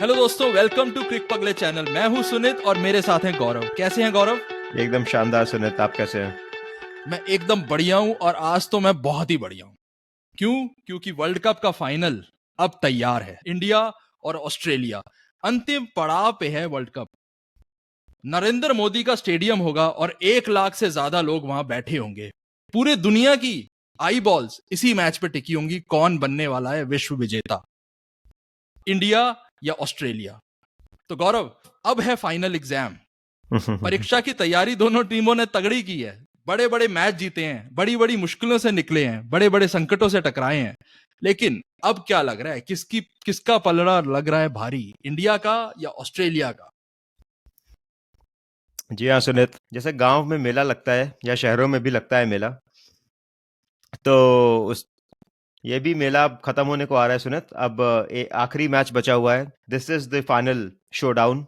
Hello दोस्तों, welcome to क्रिक पगले channel. मैं हूं सुनित और मेरे साथ हैं गौरव। कैसे हैं गौरव? एकदम शानदार सुनित, आप कैसे हैं? मैं एकदम बढ़िया हूं और आज तो मैं बहुत ही बढ़िया हूं। क्यों? क्योंकि वर्ल्ड कप का फाइनल अब तैयार है। इंडिया और ऑस्ट्रेलिया अंतिम पड़ाव पे है वर्ल्ड कप। नरेंद्र मोदी का स्टेडियम होगा और 1 लाख से ज्यादा लोग वहां बैठे होंगे। पूरे दुनिया की आई बॉल्स इसी मैच पे टिकी होंगी। कौन बनने वाला है विश्व विजेता, इंडिया या ऑस्ट्रेलिया? तो गौरव, अब है फाइनल एग्जाम। परीक्षा की तैयारी दोनों टीमों ने तगड़ी की है। बड़े बड़े मैच जीते हैं, बड़ी बड़ी मुश्किलों से निकले हैं, बड़े बड़े संकटों से टकराए हैं। लेकिन अब क्या लग रहा है, किसका पलड़ा लग रहा है भारी, इंडिया का या ऑस्ट्रेलिया का? जी हाँ सुनित, जैसे गांव में मेला लगता है या शहरों में भी लगता है मेला, तो उस ये भी मेला अब खत्म होने को आ रहा है सुनित। अब आखिरी मैच बचा हुआ है। This is the final showdown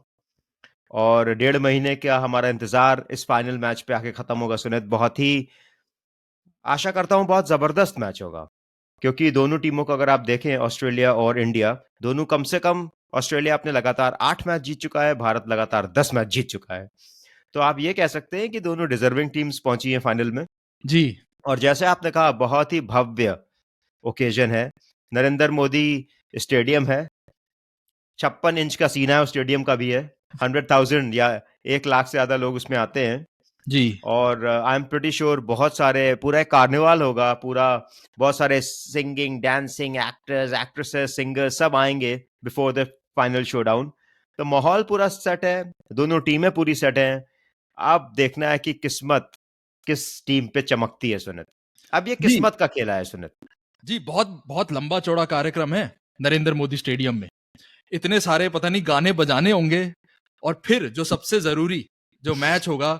और 1.5 महीने का हमारा इंतजार इस फाइनल मैच पे आके खत्म होगा सुनित। बहुत ही आशा करता हूँ बहुत जबरदस्त मैच होगा, क्योंकि दोनों टीमों को अगर आप देखें, ऑस्ट्रेलिया और इंडिया दोनों, कम से कम ऑस्ट्रेलिया अपने लगातार 8 मैच जीत चुका है, भारत लगातार 10 मैच जीत चुका है। तो आप ये कह सकते हैं कि दोनों डिजर्विंग टीम्स पहुंची हैं फाइनल में। जी और जैसे आपने कहा, बहुत ही भव्य ओकेजन है। नरेंद्र मोदी स्टेडियम है, 56 इंच का सीना है उस स्टेडियम का भी है। 100,000 या 1 लाख से ज्यादा लोग उसमें आते हैं। जी और आई एम प्रिटी श्योर बहुत सारे, पूरा एक कार्निवाल होगा पूरा। बहुत सारे singing, dancing, actors, actresses, singers सब आएंगे बिफोर द फाइनल शोडाउन। तो माहौल पूरा सेट है, दोनों टीमें पूरी सेट हैं। अब देखना है कि किस्मत किस टीम पे चमकती है सुनित। अब ये जी किस्मत का खेला है सुनित। जी, बहुत बहुत लंबा चौड़ा कार्यक्रम है नरेंद्र मोदी स्टेडियम में। इतने सारे पता नहीं गाने बजाने होंगे, और फिर जो सबसे जरूरी जो मैच होगा,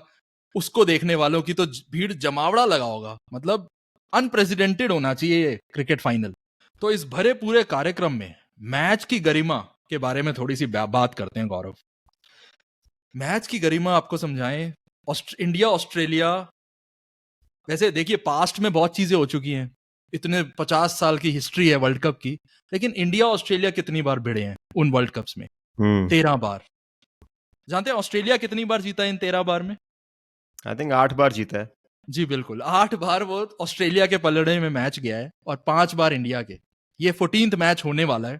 उसको देखने वालों की तो भीड़ जमावड़ा लगा होगा। मतलब अनप्रेसिडेंटेड होना चाहिए ये क्रिकेट फाइनल। तो इस भरे पूरे कार्यक्रम में मैच की गरिमा के बारे में थोड़ी सी बात करते हैं गौरव। मैच की गरिमा आपको समझाएं। इंडिया ऑस्ट्रेलिया, वैसे देखिए पास्ट में बहुत चीजें हो चुकी हैं। इतने 50 साल की हिस्ट्री है वर्ल्ड कप की। लेकिन इंडिया ऑस्ट्रेलिया कितनी बार भिड़े हैं उन वर्ल्ड कप्स में? हम्म 13 बार। जानते हैं ऑस्ट्रेलिया कितनी बार जीता है इन 13 बार में? आई थिंक 8 बार जीता है। जी बिल्कुल, 8 बार वो ऑस्ट्रेलिया के पलड़े में मैच गया है और 5 बार इंडिया के। ये 14th मैच होने वाला है।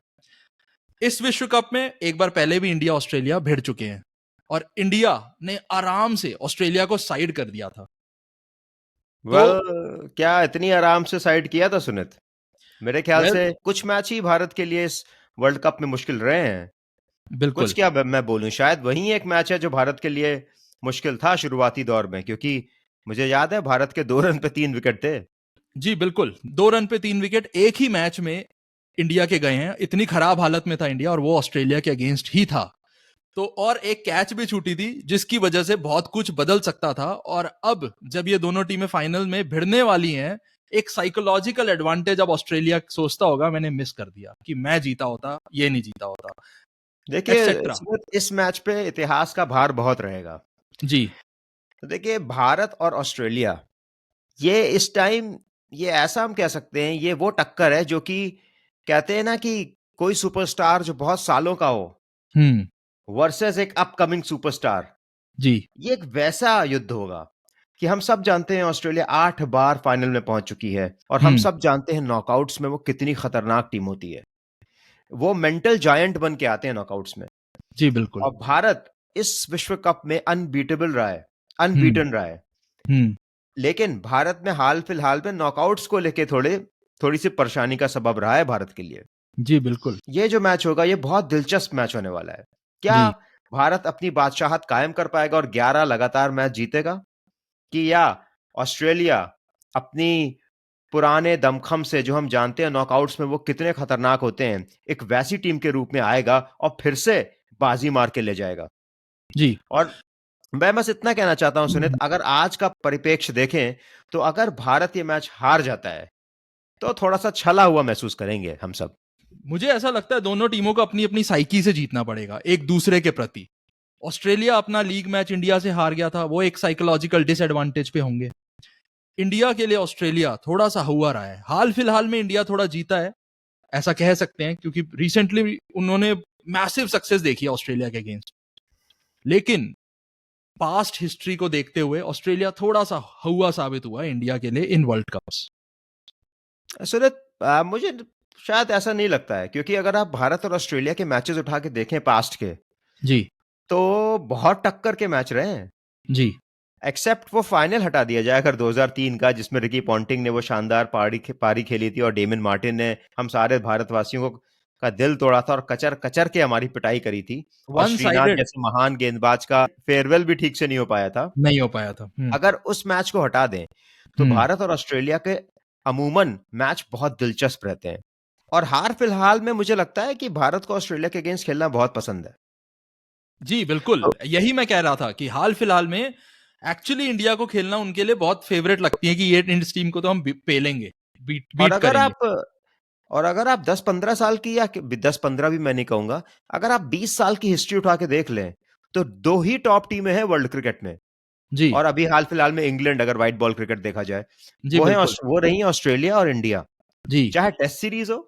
इस विश्व कप में एक बार पहले भी इंडिया ऑस्ट्रेलिया भिड़ चुके हैं और इंडिया ने आराम से ऑस्ट्रेलिया को साइड कर दिया था। तो वेल, क्या इतनी आराम से साइड किया था सुनित? मेरे ख्याल वेल, से कुछ मैच ही भारत के लिए इस वर्ल्ड कप में मुश्किल रहे हैं। कुछ बिल्कुल। क्या मैं बोलूं, शायद वही एक मैच है जो भारत के लिए मुश्किल था शुरुआती दौर में, क्योंकि मुझे याद है भारत के 2 रन पे 3 विकेट थे। जी बिल्कुल, 2 रन पे 3 विकेट एक ही मैच में इंडिया के गए हैं। इतनी खराब हालत में था इंडिया, और वो ऑस्ट्रेलिया के अगेंस्ट ही था। तो और एक कैच भी छूटी थी जिसकी वजह से बहुत कुछ बदल सकता था। और अब जब ये दोनों टीमें फाइनल में भिड़ने वाली हैं, एक साइकोलॉजिकल एडवांटेज अब ऑस्ट्रेलिया सोचता होगा, मैंने मिस कर दिया कि मैं जीता होता, ये नहीं जीता होता, देखिए एक्सेट्रा। इस मैच पे इतिहास का भार बहुत रहेगा। जी तो देखिए, भारत और ऑस्ट्रेलिया, ये इस टाइम, ये ऐसा हम कह सकते हैं, ये वो टक्कर है जो कि कहते हैं ना कि कोई सुपरस्टार जो बहुत सालों का हो हम्म वर्सेस एक अपकमिंग सुपरस्टार। जी ये एक वैसा युद्ध होगा कि हम सब जानते हैं ऑस्ट्रेलिया 8 बार फाइनल में पहुंच चुकी है, और हम हम्म सब जानते हैं नॉकआउट्स में वो कितनी खतरनाक टीम होती है। वो मेंटल जायंट बन के आते हैं नॉकआउट्स में। जी बिल्कुल। और भारत इस विश्व कप में अनबीटेबल रहा है, हम्म अनबीटन रहा है। हम्म लेकिन भारत में हाल फिलहाल में नॉकआउट्स को लेके थोड़ी सी परेशानी का सबब रहा है भारत के लिए। जी बिल्कुल। ये जो मैच होगा, ये बहुत दिलचस्प मैच होने वाला है। क्या जी भारत अपनी बादशाहत कायम कर पाएगा और 11 लगातार मैच जीतेगा, कि या ऑस्ट्रेलिया अपनी पुराने दमखम से, जो हम जानते हैं नॉकआउट्स में वो कितने खतरनाक होते हैं, एक वैसी टीम के रूप में आएगा और फिर से बाजी मार के ले जाएगा? जी और मैं बस इतना कहना चाहता हूं सुनित, अगर आज का परिप्रेक्ष्य देखें, तो अगर भारत ये मैच हार जाता है तो थोड़ा सा छला हुआ महसूस करेंगे हम सब। मुझे ऐसा लगता है दोनों टीमों को अपनी अपनी साइकी से जीतना पड़ेगा एक दूसरे के प्रति। ऑस्ट्रेलिया अपना लीग मैच इंडिया से हार गया था, वो एक साइकोलॉजिकल डिसएडवांटेज पे होंगे। इंडिया के लिए ऑस्ट्रेलिया थोड़ा सा हुआ रहा है। हाल फिलहाल में इंडिया थोड़ा जीता है, ऐसा कह सकते हैं, क्योंकि रिसेंटली उन्होंने मैसिव सक्सेस देखी है ऑस्ट्रेलिया के अगेंस्ट, लेकिन पास्ट हिस्ट्री को देखते हुए ऑस्ट्रेलिया थोड़ा सा हुआ साबित हुआ है इंडिया के लिए इन वर्ल्ड कप्स। सुरत, मुझे शायद ऐसा नहीं लगता है, क्योंकि अगर आप भारत और ऑस्ट्रेलिया के मैचेस उठा के देखें पास्ट के, जी तो बहुत टक्कर के मैच रहे हैं। जी एक्सेप्ट वो फाइनल हटा दिया जाए अगर 2003 का, जिसमें रिकी पॉन्टिंग ने वो शानदार पारी खेली थी और डेमिन मार्टिन ने हम सारे भारतवासियों को का दिल तोड़ा था और कचर कचर के हमारी पिटाई करी थी, और वन श्रीनाथ साइडेड जैसे महान गेंदबाज का फेयरवेल भी ठीक से नहीं हो पाया था। नहीं हो पाया था। अगर उस मैच को हटा दें तो भारत और ऑस्ट्रेलिया के अमूमन मैच बहुत दिलचस्प रहते हैं, और हाल फिलहाल में मुझे लगता है कि भारत को ऑस्ट्रेलिया के अगेंस्ट खेलना बहुत पसंद है। जी बिल्कुल, यही मैं कह रहा था कि हाल फिलहाल में एक्चुअली इंडिया को खेलना उनके लिए बहुत फेवरेट लगती है कि ये इस टीम को तो हम पेलेंगे, बीट करेंगे। और अगर आप 10-15 साल की, या 10-15 भी मैं नहीं कहूंगा, अगर आप 20 साल की हिस्ट्री उठा के देख लें, तो दो ही टॉप टीमें हैं वर्ल्ड क्रिकेट में, जी और अभी हाल फिलहाल में इंग्लैंड, अगर व्हाइट बॉल क्रिकेट देखा जाए, जी बिल्कुल वो रही है ऑस्ट्रेलिया और इंडिया, जी चाहे टेस्ट सीरीज हो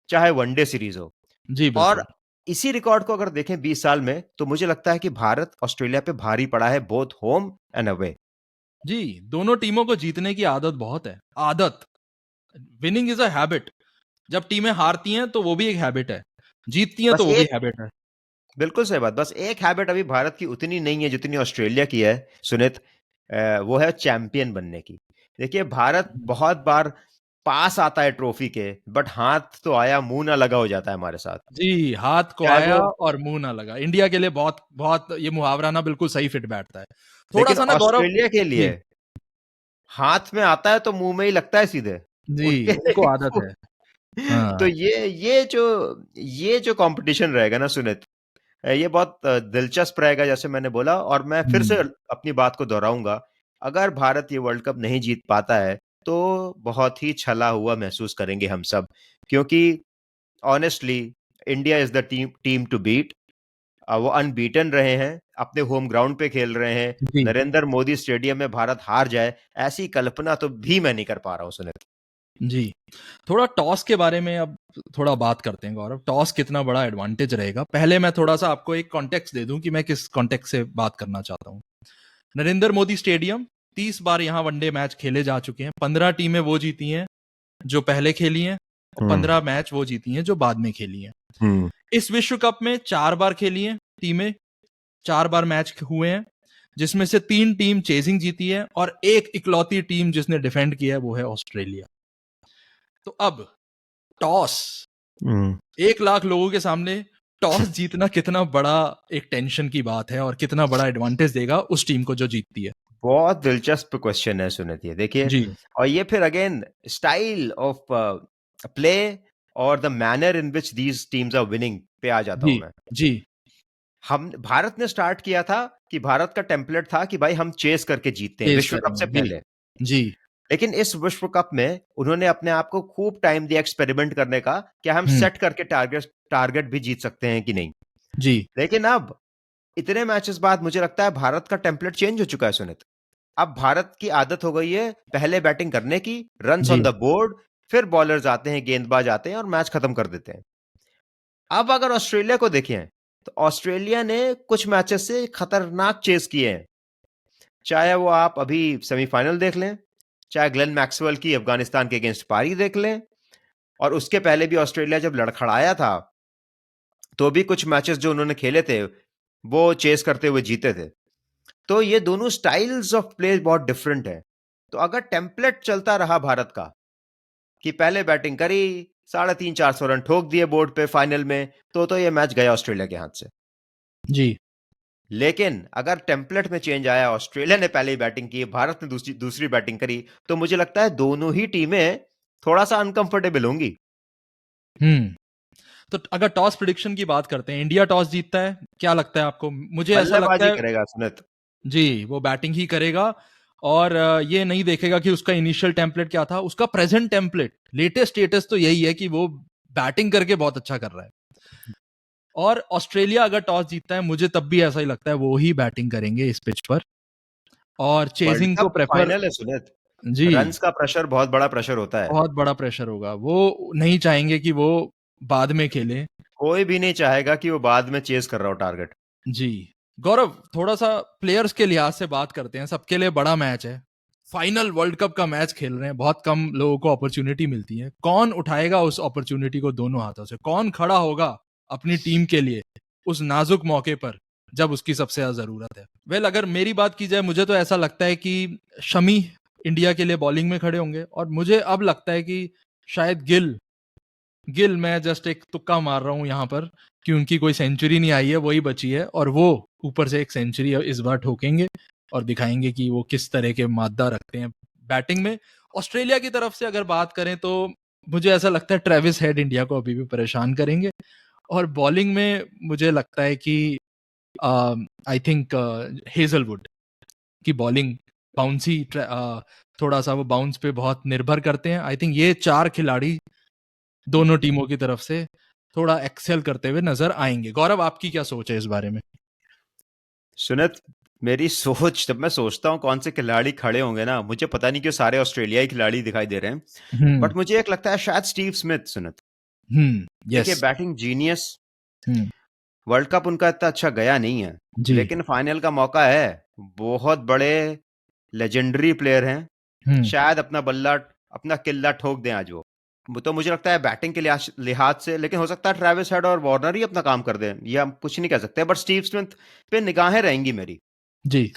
चाहे वनडे सीरीज हो। जी और बिल्कुल इसी रिकॉर्ड को अगर देखें 20 साल में, तो मुझे लगता है कि भारत ऑस्ट्रेलिया पे भारी पड़ा है, बोथ होम एंड अवे। जी। दोनों टीमों को जीतने की आदत बहुत है, आदत। Winning is a habit. जब टीमें हारती हैं तो वो भी एक हैबिट है, जीतती हैं बस तो वो भी एक, हैबिट है। बिल्कुल सही बात, बस एक हैबिट अभी भारत की उतनी नहीं है जितनी ऑस्ट्रेलिया की है सुनित, वो है चैंपियन बनने की। देखिए, भारत बहुत बार पास आता है ट्रॉफी के, बट हाथ तो आया मुंह ना लगा हो जाता है हमारे साथ। जी, हाथ को चाहे आया वो, और मुंह ना लगा, इंडिया के लिए बहुत बहुत ये मुहावरा ना बिल्कुल सही फिट बैठता है। थोड़ा लेकिन सा ना गौरव। ऑस्ट्रेलिया के लिए जी हाथ में आता है तो मुंह में ही लगता है सीधे जी, उनके। उनको आदत है। तो हाँ ये जो कंपटीशन रहेगा ना सुनित, ये बहुत दिलचस्प रहेगा, जैसे मैंने बोला, और मैं फिर से अपनी बात को दोहराऊंगा। अगर भारत ये वर्ल्ड कप नहीं जीत पाता है, तो बहुत ही छला हुआ महसूस करेंगे हम सब, क्योंकि honestly India is the team to beat. वो अनबीटन रहे हैं, अपने होम ग्राउंड पे खेल रहे हैं। जी नरेंद्र मोदी स्टेडियम में भारत हार जाए, ऐसी कल्पना तो भी मैं नहीं कर पा रहा हूँ सुनित। जी। थोड़ा टॉस के बारे में अब थोड़ा बात करते हैं गौरव, टॉस कितना बड़ा एडवांटेज रहेगा। पहले मैं थोड़ा सा आपको एक कॉन्टेक्स्ट दे दूं कि मैं किस कॉन्टेक्स्ट से बात करना चाहता हूं। नरेंद्र मोदी स्टेडियम 30 बार यहां वनडे मैच खेले जा चुके हैं। 15 टीमें वो जीती हैं जो पहले खेली हैं, और 15 मैच वो जीती हैं जो बाद में खेली हैं। इस विश्व कप में 4 बार खेली हैं टीमें, 4 बार मैच हुए हैं, जिसमें से 3 टीम चेजिंग जीती है और एक इकलौती टीम जिसने डिफेंड किया है वो है ऑस्ट्रेलिया। तो अब टॉस, 1 लाख लोगों के सामने टॉस जीतना कितना बड़ा एक टेंशन की बात है और कितना बड़ा एडवांटेज देगा उस टीम को जो जीतती है। बहुत दिलचस्प क्वेश्चन है सुनित, ये देखिए, जी और ये फिर अगेन स्टाइल ऑफ प्ले और the manner in which these teams are winning पे आ जाता जी हूं मैं। जी हम भारत ने स्टार्ट किया था कि भारत का टेम्पलेट था कि भाई हम चेस करके जीतते हैं पेश विश्व कप से करेंगे। जी पहले। जी लेकिन इस विश्व कप में उन्होंने अपने आप को खूब टाइम दिया एक्सपेरिमेंट करने का, क्या हम सेट करके टारगेट भी जीत सकते हैं कि नहीं। जी लेकिन अब इतने मैचेस बाद मुझे लगता है भारत का टेम्पलेट चेंज हो चुका है सुनित। अब भारत की आदत हो गई है पहले बैटिंग करने की, रन्स जी ऑन द बोर्ड, फिर बॉलर्स आते हैं, गेंदबाज आते हैं और मैच खत्म कर देते हैं। अब अगर ऑस्ट्रेलिया को देखें, तो ऑस्ट्रेलिया ने कुछ मैचेस से खतरनाक चेस किए हैं। चाहे वो आप अभी सेमीफाइनल देख लें, चाहे ग्लेन मैक्सवेल की अफगानिस्तान के अगेंस्ट पारी देख लें, और उसके पहले भी ऑस्ट्रेलिया जब लड़खड़ाया था, तो भी कुछ मैचेस जो उन्होंने खेले थे वो चेस करते हुए जीते थे। तो ये दोनों स्टाइल्स ऑफ प्ले बहुत डिफरेंट है। तो अगर टेम्पलेट चलता रहा भारत का कि पहले बैटिंग करी, 350-400 रन ठोक दिए बोर्ड पे फाइनल में, तो ये मैच गया ऑस्ट्रेलिया के हाथ से। जी लेकिन अगर टेम्पलेट में चेंज आया, ऑस्ट्रेलिया ने पहले ही बैटिंग की, भारत ने दूसरी बैटिंग करी, तो मुझे लगता है दोनों ही टीमें थोड़ा सा अनकंफर्टेबल होंगी। तो अगर टॉस प्रिडिक्शन की बात करते हैं, इंडिया टॉस जीतता है, क्या लगता है आपको? मुझे ऐसा लगता बल्लेबाजी है करेगा सुनित। जी वो बैटिंग ही करेगा, और ये नहीं देखेगा कि उसका इनिशियल टेम्पलेट क्या था। उसका प्रेजेंट टेम्पलेट, लेटेस्ट स्टेटस तो यही है कि वो बैटिंग करके बहुत अच्छा कर रहा है। और ऑस्ट्रेलिया अगर टॉस जीतता है, मुझे तब भी ऐसा ही लगता है वो ही बैटिंग करेंगे इस पिच पर, और वर्ल्ड चेजिंग को कप प्रेफर। फाइनल है सुनित, जी रन्स का प्रेशर बहुत बड़ा प्रेशर होता है। बहुत बड़ा प्रेशर होगा, वो नहीं चाहेंगे कि वो बाद में खेले। कोई भी नहीं चाहेगा कि वो बाद में चेज कर रहा हो टारगेट। जी गौरव, थोड़ा सा प्लेयर्स के लिहाज से बात करते हैं। सबके लिए बड़ा मैच है, फाइनल वर्ल्ड कप का मैच खेल रहे हैं, बहुत कम लोगों को अपॉर्चुनिटी मिलती है। कौन उठाएगा उस अपॉर्चुनिटी को दोनों हाथों से? कौन खड़ा होगा अपनी टीम के लिए उस नाजुक मौके पर जब उसकी सबसे ज्यादा जरूरत है? वेल, अगर मेरी बात की जाए, मुझे तो ऐसा लगता है कि शमी इंडिया के लिए बॉलिंग में खड़े होंगे, और मुझे अब लगता है कि शायद गिल मैं जस्ट एक तुक्का मार रहा हूं यहां पर कि उनकी कोई सेंचुरी नहीं आई है, वही बची है, और वो ऊपर से एक सेंचुरी इस बार ठोकेंगे और दिखाएंगे कि वो किस तरह के मादा रखते हैं बैटिंग में। ऑस्ट्रेलिया की तरफ से अगर बात करें तो मुझे ऐसा लगता है ट्रेविस हेड इंडिया को अभी भी परेशान करेंगे, और बॉलिंग में मुझे लगता है कि आई थिंक हेजलवुड की बॉलिंग बाउंसी, थोड़ा सा वो बाउंस पे बहुत निर्भर करते हैं। आई थिंक ये चार खिलाड़ी दोनों टीमों की तरफ से थोड़ा एक्सेल करते हुए नजर आएंगे। गौरव, आपकी क्या सोच है इस बारे में? सुनित, मेरी सोच, जब मैं सोचता हूँ कौन से खिलाड़ी खड़े होंगे ना, मुझे पता नहीं क्यों सारे ऑस्ट्रेलियाई खिलाड़ी दिखाई दे रहे हैं, बट मुझे एक लगता है शायद स्टीव स्मिथ। सुनित, देखिए, yes, batting genius, world cup उनका इतना अच्छा गया नहीं है, जी, लेकिन फाइनल का मौका है। बहुत बड़े लेजेंडरी प्लेयर हैं, शायद अपना बल्ला, अपना किल्ला ठोक दें आज वो तो मुझे लगता है बैटिंग के लिहाज से, लेकिन हो सकता है ट्रेविस हेड और वार्नर ही अपना काम कर दें, ये हम कुछ नहीं कह सकते, बट स्टीव स्मिथ पे निगाहें रहेंगी मेरी। जी,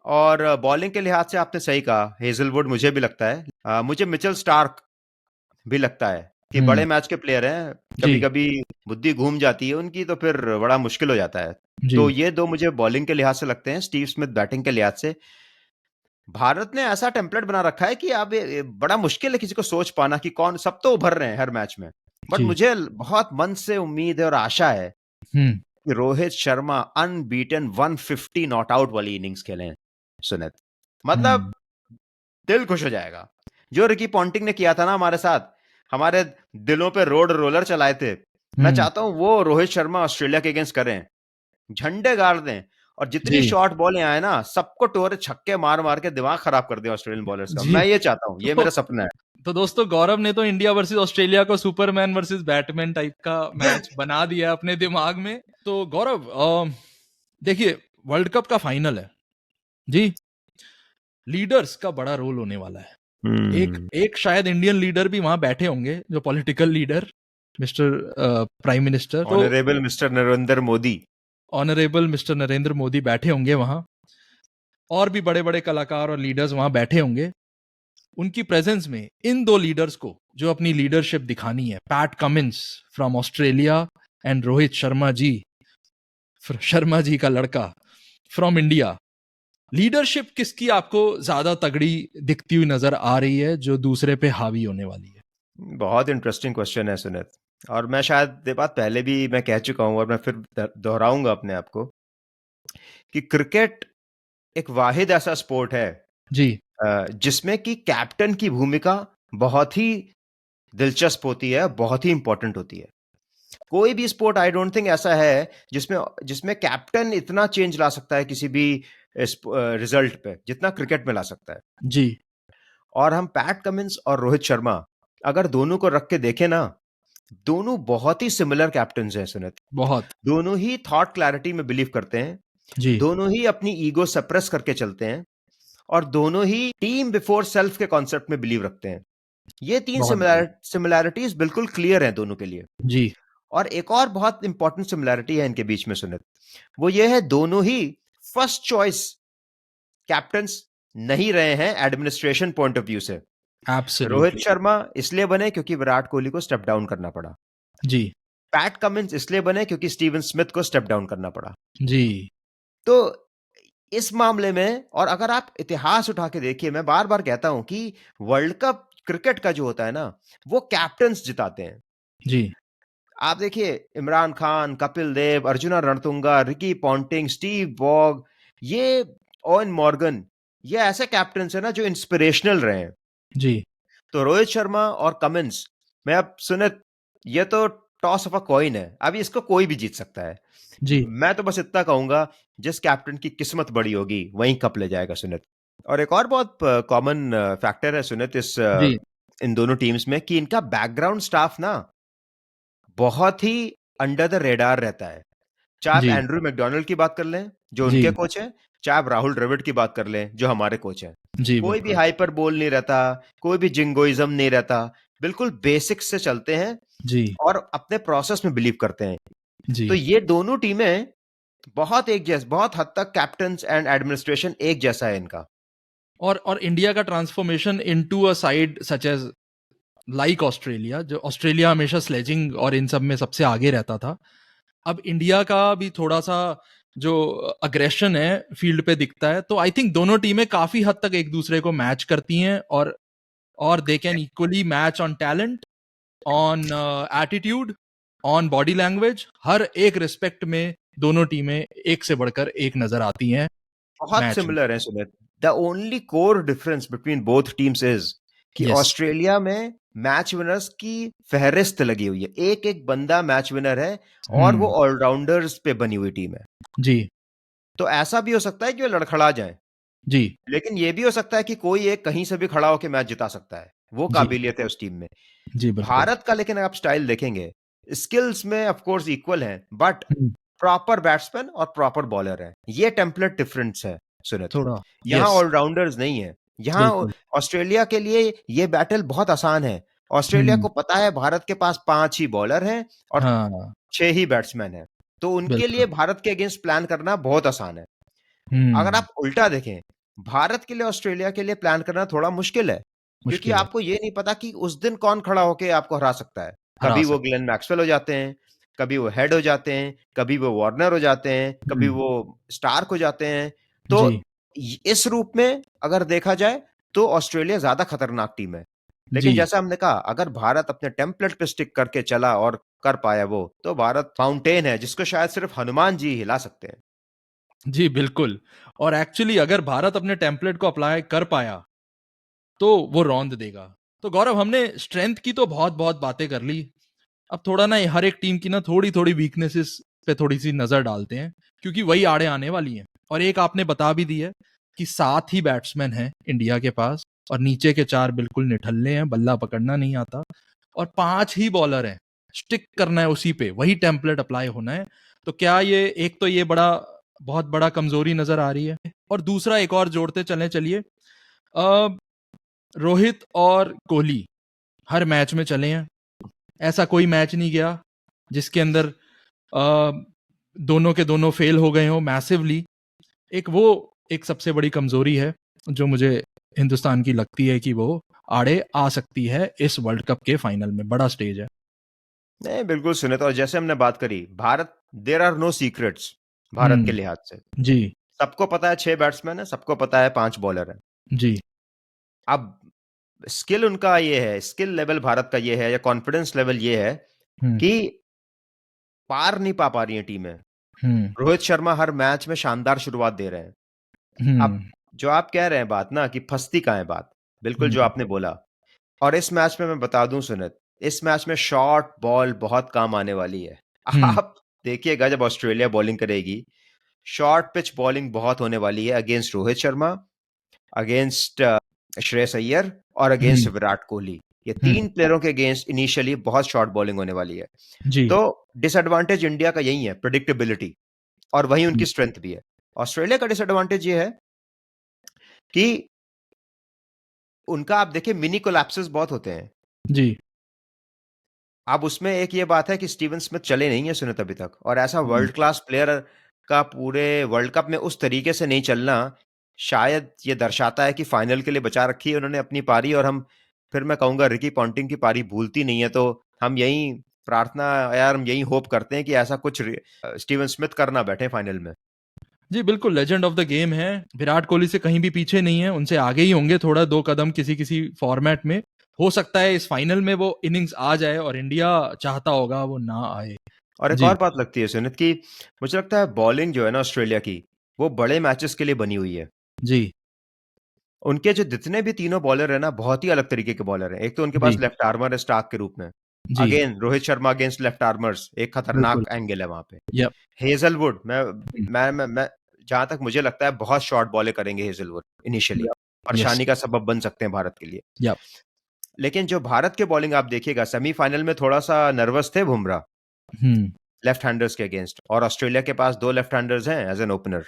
और बॉलिंग के लिहाज से आपने सही कहा, हेजलवुड मुझे भी लगता है, मुझे मिचेल स्टार्क भी लगता है कि बड़े मैच के प्लेयर हैं, कभी जी, कभी बुद्धि घूम जाती है उनकी, तो फिर बड़ा मुश्किल हो जाता है। जी, तो ये दो मुझे बॉलिंग के लिहाज से लगते हैं। स्टीव स्मिथ बैटिंग के लिहाज से, भारत ने ऐसा टेम्पलेट बना रखा है कि अब ये बड़ा मुश्किल है किसी को सोच पाना कि कौन, सब तो उभर रहे हैं हर मैच में, बट जी, मुझे बहुत मन से उम्मीद है और आशा है हम्म, कि Rohit Sharma unbeaten 150 not out वाली इनिंग्स खेलें। सुनित, मतलब दिल खुश हो जाएगा। जो रिकी पॉन्टिंग ने किया था ना हमारे साथ, हमारे दिलों पे रोड रोलर चलाए थे, मैं चाहता हूं वो रोहित शर्मा ऑस्ट्रेलिया के अगेंस्ट करें, झंडे गाड़ दें, और जितनी जी, शॉर्ट बॉलें आए ना, सबको टोरे छक्के मार मार के दिमाग खराब कर दिया ऑस्ट्रेलियन बॉलर्स का। जी। मैं ये चाहता हूं, ये तो मेरा सपना है। तो दोस्तों, गौरव ने तो इंडिया वर्सेस ऑस्ट्रेलिया को सुपरमैन वर्सेस बैटमैन टाइप का मैच बना दिया अपने दिमाग में। तो गौरव, देखिए, वर्ल्ड कप का फाइनल है जी, लीडर्स का बड़ा रोल होने वाला है। एक हम्म। एक शायद इंडियन लीडर भी वहां बैठे होंगे, जो political leader, mister prime minister, तो honourable mister Narendra Modi. Honourable mister Narendra Modi बैठे होंगे वहां, और भी बड़े बड़े कलाकार और लीडर्स वहां बैठे होंगे। उनकी प्रेजेंस में इन दो लीडर्स को जो अपनी लीडरशिप दिखानी है, Pat Cummins from Australia and Rohit Sharma ji का लड़का फ्रॉम इंडिया, लीडरशिप किसकी आपको ज्यादा तगड़ी दिखती हुई नजर आ रही है, जो दूसरे पे हावी होने वाली है? बहुत इंटरेस्टिंग क्वेश्चन है सुनित, और मैं शायद ये बात पहले भी मैं कह चुका हूं, और मैं फिर दोहराऊंगा अपने आप को, कि क्रिकेट एक वाहिद ऐसा स्पोर्ट है जी, जिसमें कि कैप्टन की भूमिका बहुत ही दिलचस्प होती है, बहुत ही इंपॉर्टेंट होती है। कोई भी स्पोर्ट, आई डोंट थिंक ऐसा है जिसमें जिसमें कैप्टन इतना चेंज ला सकता है किसी भी रिजल्ट पे, जितना क्रिकेट में ला सकता है। जी, और हम पैट कमिंस और रोहित शर्मा अगर दोनों को रख के देखें ना, दोनों बहुत ही सिमिलर कैप्टन हैं सुनित। बहुत, दोनों ही थॉट क्लैरिटी में बिलीव करते हैं, जी, दोनों ही अपनी ईगो सप्रेस करके चलते हैं, और दोनों ही टीम बिफोर सेल्फ के कॉन्सेप्ट में बिलीव रखते हैं। ये तीन बहुत बढ़िया, सिमिलैरिटीज बिल्कुल क्लियर हैं दोनों के लिए। जी, और एक और बहुत इंपॉर्टेंट सिमिलैरिटी है इनके बीच में सुनित, वो ये है, दोनों ही फर्स्ट चॉइस कैप्टन्स नहीं रहे हैं एडमिनिस्ट्रेशन पॉइंट ऑफ व्यू से। रोहित एब्सोल्युटली, शर्मा इसलिए बने क्योंकि विराट कोहली को स्टेप डाउन करना पड़ा। जी, पैट कमिंस इसलिए बने क्योंकि स्टीवन स्मिथ को स्टेप डाउन करना पड़ा। जी, तो इस मामले में, और अगर आप इतिहास उठा के देखिए, मैं बार बार कहता हूं कि वर्ल्ड कप क्रिकेट का जो होता है ना, वो कैप्टन्स जिताते हैं। जी, आप देखिए, Imran Khan, Kapil Dev, Arjuna Ranatunga, Ricky Ponting, Steve Waugh, ये ओवन मॉर्गन, ये ऐसे कैप्टन्स हैं ना जो इंस्पिरेशनल रहे हैं। जी, तो रोहित शर्मा और कमिंस, मैं अब सुनित, ये तो टॉस ऑफ अ कॉइन है, अभी इसको कोई भी जीत सकता है। जी, मैं तो बस इतना कहूंगा, जिस कैप्टन की किस्मत बड़ी होगी वहीं कप ले जाएगा सुनित। और एक और बहुत कॉमन फैक्टर है सुनित जी, इन दोनों टीम्स में, कि इनका बैकग्राउंड स्टाफ ना बहुत ही अंडर द रेडार रहता है। चाहे आप जी एंड्रू मैकडोनाल्ड की बात कर लें जो जी उनके कोच हैं, चाहे आप राहुल द्रविड़ की बात कर लें जो हमारे कोच हैं, जी कोई भी बिल्कुल। हाइपर बोल नहीं रहता, कोई भी जिंगोइज्म नहीं रहता, बिल्कुल बेसिक्स से चलते हैं जी और अपने प्रोसेस में बिलीव करते हैं। तो जी। ये दोनों टीमें बहुत एक जैसे, बहुत हद तक कैप्टन एंड एडमिनिस्ट्रेशन एक जैसा है इनका। और इंडिया का transformation into a side such as like Australia, जो ऑस्ट्रेलिया हमेशा स्लेजिंग और इन सब में सबसे आगे रहता था, अब इंडिया का भी थोड़ा सा जो अग्रेशन है फील्ड पे दिखता है। तो आई थिंक दोनों टीमें काफी हद तक एक दूसरे को मैच करती हैं, और they can equally match on talent, on attitude, on body language, हर एक रिस्पेक्ट में दोनों टीमें एक से बढ़कर एक नजर आती हैं बहुत मैच में। सिमिलर है Sumit. The only core difference between both teams is कि यस। ऑस्ट्रेलिया में मैच विनर्स की फहरिस्त लगी हुई है, एक एक बंदा मैच विनर है और वो हम्म। ऑलराउंडर्स पे बनी हुई टीम है। जी तो ऐसा भी हो सकता है कि वो लड़खड़ा जाए, जी लेकिन ये भी हो सकता है कि कोई एक कहीं से भी खड़ा होकर मैच जिता सकता है, वो जी काबिलियत है उस टीम में। जी बिल्कुल। भारत का लेकिन आप स्टाइल देखेंगे, स्किल्स में ऑफ कोर्स इक्वल है, बट हम्म, प्रॉपर बैट्समैन और प्रॉपर बॉलर है, ये टेम्पलेट डिफरेंस है सुनित। थोड़ा। यहाँ यस ऑलराउंडर्स नहीं है। यहाँ बिल्कुल। ऑस्ट्रेलिया के लिए ये बैटल बहुत आसान है। ऑस्ट्रेलिया हम्म। को पता है भारत के पास 5 ही बॉलर हैं और हाँ 6 ही बैट्समैन हैं, तो उनके लिए बिल्कुल। भारत के अगेंस्ट प्लान करना बहुत आसान है। अगर हम्म। आप उल्टा देखें, भारत के लिए ऑस्ट्रेलिया के लिए प्लान करना थोड़ा मुश्किल है, क्योंकि मुश्किल है। आपको ये नहीं पता कि उस दिन कौन खड़ा होके आपको हरा सकता है। हरा कभी वो सकते। ग्लेन मैक्सवेल हो जाते हैं, कभी वो हेड हो जाते हैं, कभी वो वार्नर हो जाते हैं, कभी हम्म। वो स्टार्क हो जाते हैं। तो जी इस रूप में अगर देखा जाए तो ऑस्ट्रेलिया ज्यादा खतरनाक टीम है। लेकिन जी जैसा हमने कहा, अगर भारत अपने टेम्पलेट पे स्टिक करके चला और कर पाया वो, तो भारत माउंटेन है जिसको शायद सिर्फ हनुमान जी हिला सकते हैं। जी बिल्कुल। और एक्चुअली अगर भारत अपने टेम्पलेट को अप्लाई कर पाया तो वो रौंद देगा। तो गौरव, हमने स्ट्रेंथ की तो बहुत बहुत बातें कर ली। अब थोड़ा ना हर एक टीम की ना थोड़ी थोड़ी वीकनेसेस पे थोड़ी सी नजर डालते हैं, क्योंकि वही आड़े आने वाली हैं। और एक आपने बता भी दी है कि 7 ही बैट्समैन हैं इंडिया के पास, और नीचे के 4 बिल्कुल निठल्ले हैं, बल्ला पकड़ना नहीं आता, और 5 ही बॉलर हैं। स्टिक करना है उसी पे, वही टेम्पलेट अप्लाई होना है। तो क्या ये एक तो ये बड़ा बहुत बड़ा कमजोरी नजर आ रही है, और दूसरा एक और जोड़ते चले चलिए, रोहित और कोहली हर मैच में चले हैं। ऐसा कोई मैच नहीं गया जिसके अंदर अ, दोनों के दोनों फेल हो गए हो मैसिवली। एक सबसे बड़ी कमजोरी है जो मुझे हिंदुस्तान की लगती है कि वो आड़े आ सकती है इस वर्ल्ड कप के फाइनल में। बड़ा स्टेज है। नहीं, बिल्कुल सुने। तो जैसे हमने बात करी, Bharat, there are no secrets Bharat के हम्म। लिहाज से। जी सबको पता है 6 बैट्समैन है, सबको पता है 5 बॉलर है। जी। अब स्किल उनका ये है, स्किल लेवल भारत का ये है, या कॉन्फिडेंस लेवल ये है हम्म कि पार नहीं पा रही है टीमें। हम्म रोहित शर्मा हर मैच में शानदार शुरुआत दे रहे हैं। अब हम्म जो आप कह रहे हैं बात ना कि फंसती कहाँ है बात, बिल्कुल जो हम्म आपने बोला। और इस मैच में मैं बता दूं सुनित, इस मैच में शॉर्ट बॉल बहुत काम आने वाली है। हम्म आप देखिएगा जब ऑस्ट्रेलिया बॉलिंग करेगी, शॉर्ट पिच बॉलिंग बहुत होने वाली है अगेंस्ट रोहित शर्मा, अगेंस्ट श्रेयस अय्यर और अगेंस्ट हम्म विराट कोहली। ये हम्म, 3 प्लेयरों के अगेंस्ट इनिशियली बहुत शॉर्ट बॉलिंग होने वाली है। जी तो डिसएडवांटेज इंडिया का यही है, प्रिडिक्टेबिलिटी, और वही हम्म, उनकी स्ट्रेंथ भी है। ऑस्ट्रेलिया का डिसएडवांटेज ये है कि उनका आप देखिए मिनी कोलैप्सेस बहुत होते हैं। जी अब उसमें एक ये बात है कि स्टीवन स्मिथ चले नहीं है सुनित अभी तक, और ऐसा हम्म, वर्ल्ड क्लास प्लेयर का पूरे वर्ल्ड कप में उस तरीके से नहीं चलना शायद ये दर्शाता है कि फाइनल के लिए बचा रखी है उन्होंने अपनी पारी। और हम, फिर मैं कहूंगा, रिकी पॉन्टिंग की पारी भूलती नहीं है। तो हम यही प्रार्थना, यार हम यही होप करते हैं कि ऐसा कुछ स्टीवन स्मिथ करना बैठे फाइनल में। जी बिल्कुल। लेजेंड ऑफ द गेम है, विराट कोहली से कहीं भी पीछे नहीं है, उनसे आगे ही होंगे थोड़ा 2 कदम किसी किसी फॉर्मेट में। हो सकता है इस फाइनल में वो इनिंग्स आ जाए, और इंडिया चाहता होगा वो ना आए। और एक जी और बात लगती है सुनित कि मुझे लगता है बॉलिंग जो है ना ऑस्ट्रेलिया की, वो बड़े मैचेस के लिए बनी हुई है। जी उनके जो जितने भी तीनों बॉलर है ना, बहुत ही अलग तरीके के बॉलर हैं। एक तो उनके जी पास लेफ्ट आर्मर है स्टार्क के रूप में। जी again Rohit Sharma against left armers, एक बिल्कुल। खतरनाक एंगल है वहां पे। यप। हेजलवुड, मैं जहां तक मुझे लगता है बहुत शॉर्ट बॉलें करेंगे हेजलवुड इनिशियली, यप। यस। परेशानी का सबब बन सकते हैं भारत के लिए। यप। लेकिन जो भारत के बॉलिंग आप देखिएगा, सेमीफाइनल में थोड़ा सा नर्वस थे बुमराह। हम्म लेफ्ट हैंडर्स के अगेंस्ट, और ऑस्ट्रेलिया के पास 2 लेफ्ट हैंडर्स हैं एज एन ओपनर,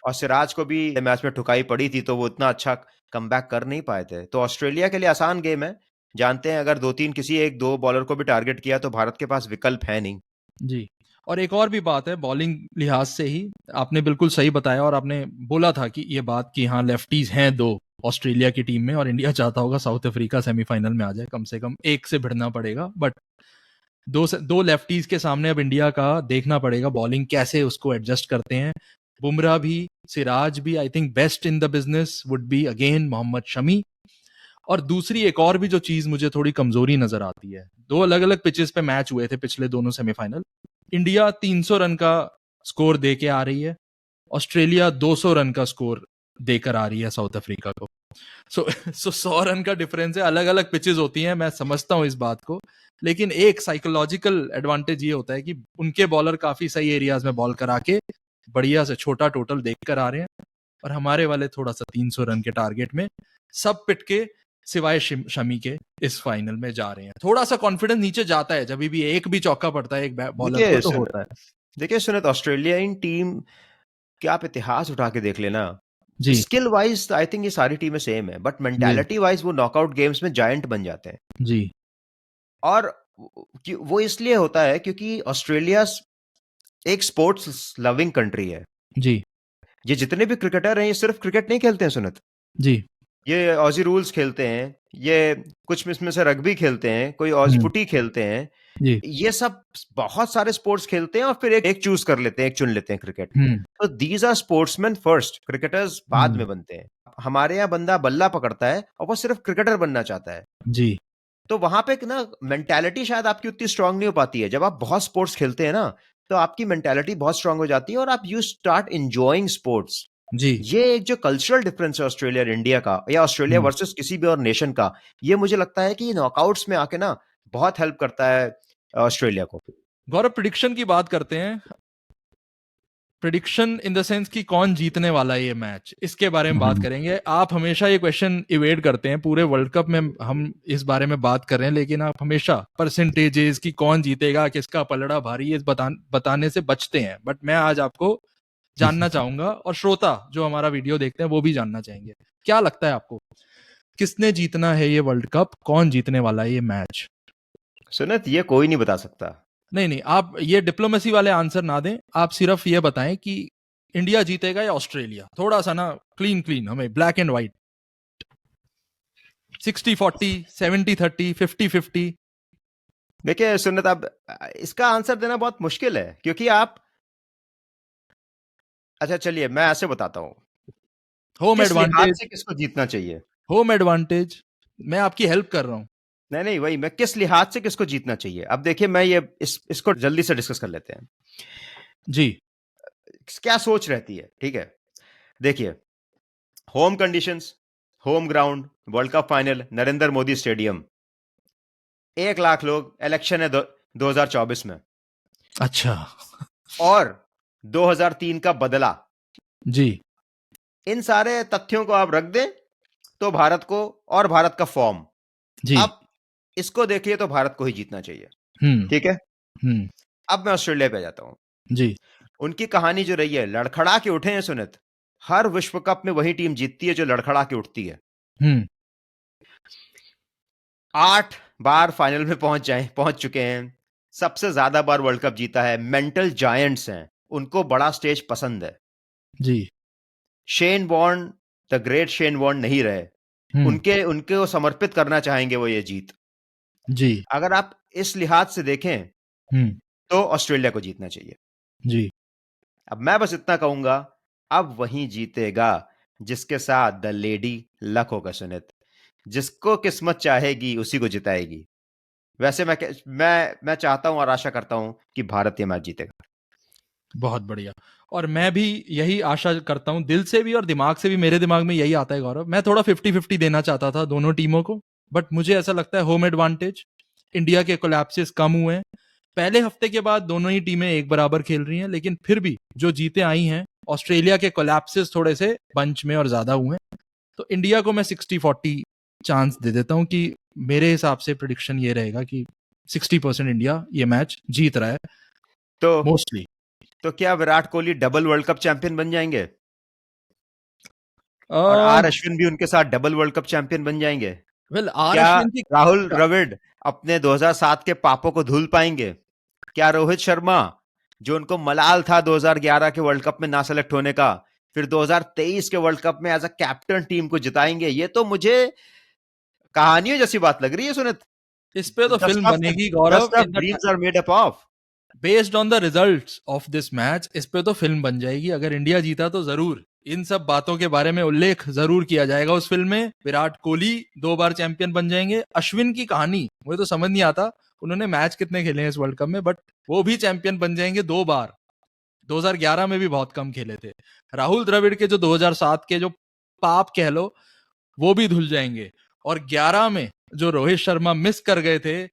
और सिराज को भी मैच में ठुकाई पड़ी थी तो वो इतना अच्छा कमबैक कर नहीं पाए थे। तो ऑस्ट्रेलिया के लिए आसान गेम है, जानते हैं अगर 2-3 किसी 1-2 बॉलर को भी टारगेट किया तो भारत के पास विकल्प है नहीं। जी। और एक और भी बात है बॉलिंग लिहाज से ही, आपने बिल्कुल सही बताया, और आपने बोला था कि ये बात कि हाँ लेफ्टीज हैं 2 ऑस्ट्रेलिया की टीम में, और इंडिया चाहता होगा साउथ अफ्रीका सेमीफाइनल में आ जाए, कम से कम एक से भिड़ना पड़ेगा, बट 2 लेफ्टीज के सामने अब इंडिया का देखना पड़ेगा बॉलिंग कैसे उसको एडजस्ट करते हैं। बुमराह भी, सिराज भी, I think best in the business would be again Mohammed Shami. और दूसरी एक और भी जो चीज मुझे थोड़ी कमजोरी नजर आती है, 2 अलग अलग पिचेस पे मैच हुए थे पिछले दोनों सेमीफाइनल, इंडिया 300 रन का स्कोर दे के आ रही है, ऑस्ट्रेलिया 200 रन का स्कोर देकर आ रही है साउथ अफ्रीका को। सो 100 रन का डिफरेंस है, अलग अलग पिचेस होती हैं, मैं समझता हूं इस बात को, लेकिन एक साइकोलॉजिकल एडवांटेज ये होता है कि उनके बॉलर काफी सही एरियाज में बॉल करा के बढ़िया से छोटा टोटल देकर आ रहे हैं, और हमारे वाले थोड़ा सा 300 रन के टारगेट में सब पिट के सिवाय शमी के इस फाइनल में जा रहे हैं। थोड़ा सा कॉन्फिडेंस नीचे जाता है जब भी एक भी चौका पड़ता है एक बॉलर को, तो होता है। देखिए सुनित, ऑस्ट्रेलियाई टीम के आप इतिहास उठा के देख लेना, जी स्किल वाइज आई थिंक ये सारी टीमें सेम है, बट मेंटालिटी वाइज वो नॉकआउट गेम्स में जायंट बन जाते हैं। जी। और वो इसलिए होता है क्योंकि ऑस्ट्रेलिया एक स्पोर्ट्स लविंग कंट्री है। जी ये जितने भी क्रिकेटर हैं ये सिर्फ क्रिकेट नहीं खेलते हैं सुनित, जी ये ऑजी रूल्स खेलते हैं, ये कुछ इसमें से रग्बी खेलते हैं, कोई ऑजी फुटी खेलते हैं, जी ये सब बहुत सारे स्पोर्ट्स खेलते हैं और फिर एक चूज कर लेते हैं, एक चुन लेते हैं क्रिकेट। तो these are sportsman first, cricketers बाद में बनते हैं। हमारे यहाँ बंदा बल्ला पकड़ता है और वो सिर्फ क्रिकेटर बनना चाहता है। जी। तो वहां पे ना मेंटालिटी शायद आपकी उतनी स्ट्रांग नहीं हो पाती है। जब आप बहुत स्पोर्ट्स खेलते हैं ना तो आपकी मेंटालिटी बहुत स्ट्रांग हो जाती है और आप यू स्टार्ट एंजॉयिंग स्पोर्ट्स। जी। ये एक जो कल्चरल डिफरेंस है ऑस्ट्रेलिया और इंडिया का, या ऑस्ट्रेलिया वर्सेस किसी भी और नेशन का, ये मुझे लगता है कि नॉकआउट्स में आके ना बहुत हेल्प करता है ऑस्ट्रेलिया को। गौरव, प्रिडिक्शन की बात करते हैं, प्रिडिक्शन इन द सेंस कि कौन जीतने वाला है ये मैच, इसके बारे में बात करेंगे। आप हमेशा ये क्वेश्चन इवेड करते हैं, पूरे वर्ल्ड कप में हम इस बारे में बात कर रहे हैं, लेकिन आप हमेशा परसेंटेजेस की कौन जीतेगा, किसका पलड़ा भारी है, बताने से बचते हैं। बट मैं आज आपको जानना चाहूंगा, और श्रोता जो हमारा वीडियो देखते हैं वो भी जानना चाहेंगे, क्या लगता है आपको किसने जीतना है ये वर्ल्ड कप, कौन जीतने वाला है ये मैच? सुनित, ये कोई नहीं बता सकता। नहीं, आप ये डिप्लोमेसी वाले आंसर ना दें, आप सिर्फ ये बताएं कि इंडिया जीतेगा या ऑस्ट्रेलिया, थोड़ा सा ना क्लीन, हमें ब्लैक एंड व्हाइट, 60-40, 70-30, 50-50। देखिए सुनित, अब इसका आंसर देना बहुत मुश्किल है क्योंकि आप, अच्छा चलिए मैं ऐसे बताता हूं, होम एडवांटेज से किसको जीतना चाहिए। होम एडवांटेज, मैं आपकी हेल्प कर रहा हूं। नहीं वही, मैं किस लिहाज से किसको जीतना चाहिए। अब देखिए मैं ये इसको जल्दी से डिस्कस कर लेते हैं जी। क्या सोच रहती है। ठीक है, देखिए, home conditions, home ground, world cup final, Narendra Modi stadium, 1 lakh लोग, इलेक्शन है 2024 में, अच्छा। और 2003 का बदला, जी इन सारे तथ्यों को आप रख दें तो भारत को, और भारत का फॉर्म, जी। अब इसको देखिए तो भारत को ही जीतना चाहिए। ठीक है, अब मैं ऑस्ट्रेलिया पे जाता हूं। जी। उनकी कहानी जो रही है, लड़खड़ा के उठे हैं सुनित, हर विश्व कप में वही टीम जीतती है जो लड़खड़ा के उठती है। 8 बार फाइनल में पहुंच चुके हैं, सबसे ज्यादा बार वर्ल्ड कप जीता है, मेंटल जायंट्स हैं, उनको बड़ा स्टेज पसंद है। जी। Shane Warne, the great Shane Warne नहीं रहे, उनके समर्पित करना चाहेंगे वो ये जीत। जी। अगर आप इस लिहाज से देखें तो ऑस्ट्रेलिया को जीतना चाहिए। जी। अब मैं बस इतना कहूंगा, अब वही जीतेगा जिसके साथ द लेडी लक होगा सुनित, जिसको किस्मत चाहेगी उसी को जिताएगी। वैसे मैं चाहता हूं और आशा करता हूं कि भारत ये मैच जीतेगा। बहुत बढ़िया, और मैं भी यही आशा करता हूं, दिल से भी और दिमाग से भी। मेरे दिमाग में यही आता है गौरव, मैं थोड़ा 50-50 देना चाहता था दोनों टीमों को, बट मुझे ऐसा लगता है होम एडवांटेज, इंडिया के कोलैप्सेस कम हुए हैं, पहले हफ्ते के बाद दोनों ही टीमें एक बराबर खेल रही हैं, लेकिन फिर भी जो जीते आई हैं, ऑस्ट्रेलिया के कोलैप्सेस थोड़े से बंच में और ज्यादा हुए हैं, तो इंडिया को मैं 60-40 चांस दे देता हूं कि मेरे हिसाब से प्रिडिक्शन ये रहेगा कि 60% इंडिया ये मैच जीत रहा है तो मोस्टली। तो क्या Virat Kohli double world cup champion बन जाएंगे और आर अश्विन भी उनके साथ डबल वर्ल्ड कप चैंपियन बन जाएंगे? वेल आर क्या अश्विन की राहुल द्रविड़ अपने 2007 के पापों को धुल पाएंगे? क्या रोहित शर्मा, जो उनको मलाल था 2011 के वर्ल्ड कप में ना सेलेक्ट होने का, फिर 2023 के वर्ल्ड कप में एज अ कैप्टन टीम को जिताएंगे? ये तो मुझे कहानियों जैसी बात लग रही है सुनित। इस पे तो The फिल्म stuff बनेगी the Gaurav, stuff dreams are made up of. Based on the results of this match. इस पे तो फिल्म बन जाएगी। अगर इंडिया जीता तो जरूर इन सब बातों के बारे में उल्लेख जरूर किया जाएगा उस फिल्म में। विराट कोहली 2 बार चैंपियन बन जाएंगे। अश्विन की कहानी मुझे तो समझ नहीं आता उन्होंने मैच कितने खेले हैं इस वर्ल्ड कप में, बट वो भी चैंपियन बन जाएंगे 2 बार। 2011 में भी बहुत कम खेले थे। राहुल द्रविड़ के जो 2007 के जो पाप कह लो वो भी धुल जाएंगे। और 11 में जो रोहित शर्मा मिस कर गए थे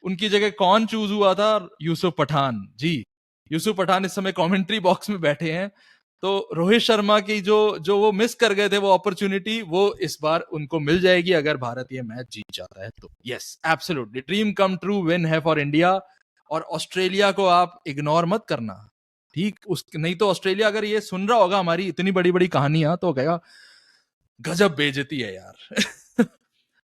उनकी जगह कौन चूज हुआ था? यूसुफ पठान जी। यूसुफ पठान इस समय कमेंट्री बॉक्स में बैठे हैं। तो रोहित शर्मा की जो वो मिस कर गए थे वो अपॉर्चुनिटी, वो इस बार उनको मिल जाएगी अगर भारत ये मैच जीत जाता है तो। Yes absolutely, dream come true win है फॉर इंडिया। और ऑस्ट्रेलिया को आप इग्नोर मत करना, ठीक? उस नहीं तो ऑस्ट्रेलिया अगर ये सुन रहा होगा हमारी इतनी बड़ी बड़ी कहानियां तो कहेगा गजब बेइज्जती है यार।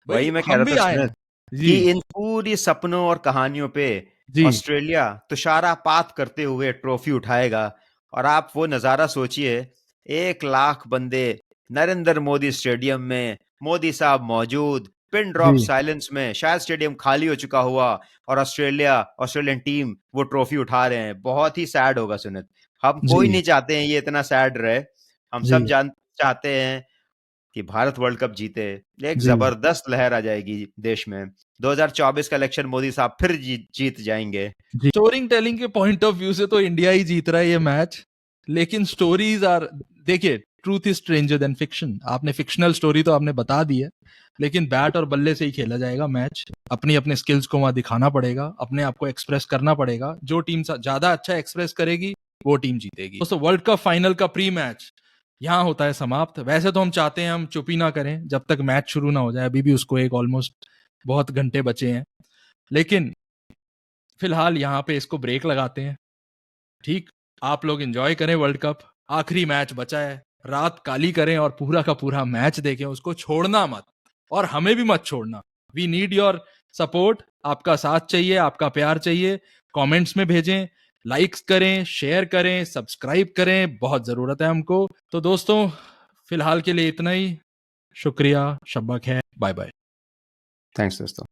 भाई वही मैं कह हम रहा भी था आए सुनित हैं जी। कि इन पूरी सपनों और कहानियों पे जी ऑस्ट्रेलिया तुषारापात करते हुए ट्रॉफी उठाएगा। और आप वो नजारा सोचिए, 1 लाख बंदे नरेंद्र मोदी स्टेडियम में, मोदी साहब मौजूद, पिन ड्रॉप जी साइलेंस में, शायद स्टेडियम खाली हो चुका हुआ, और ऑस्ट्रेलियन टीम वो ट्रॉफी उठा रहे हैं। बहुत ही सैड होगा सुनित। हम कोई जी नहीं चाहते हैं ये इतना सैड रहे। हम जी सब चाहते हैं कि भारत वर्ल्ड कप जीते। एक जी जबरदस्त लहर आ जाएगी देश में। 2024 का इलेक्शन मोदी साहब फिर जीत जाएंगे। जी। स्टोरी टेलिंग के पॉइंट ऑफ व्यू से तो इंडिया ही जीत रहा है ये मैच। लेकिन स्टोरीज आर, देखिए truth is stranger then fiction. आपने फिक्शनल स्टोरी तो आपने बता दी है, लेकिन बैट और बल्ले से ही खेला जाएगा मैच। अपनी अपने स्किल्स को वहां दिखाना पड़ेगा, अपने आप को एक्सप्रेस करना पड़ेगा। जो टीम ज्यादा अच्छा एक्सप्रेस करेगी वो टीम जीतेगी। दोस्तों वर्ल्ड कप फाइनल का प्री मैच यहाँ होता है समाप्त। वैसे तो हम चाहते हैं हम चुप ही ना करें जब तक मैच शुरू ना हो जाए। अभी भी उसको एक ऑलमोस्ट बहुत घंटे बचे हैं, लेकिन फिलहाल यहाँ पे इसको ब्रेक लगाते हैं। ठीक, आप लोग एंजॉय करें वर्ल्ड कप। आखिरी मैच बचा है, रात काली करें और पूरा का पूरा मैच देखें। उसको छोड़ना मत और हमें भी मत छोड़ना। We need your support. आपका साथ चाहिए, आपका प्यार चाहिए। कमेंट्स में भेजें, लाइक्स करें, शेयर करें, सब्सक्राइब करें, बहुत जरूरत है हमको। तो दोस्तों फिलहाल के लिए इतना ही। शुक्रिया, शब्बा खैर, बाय बाय। थैंक्स दोस्तों।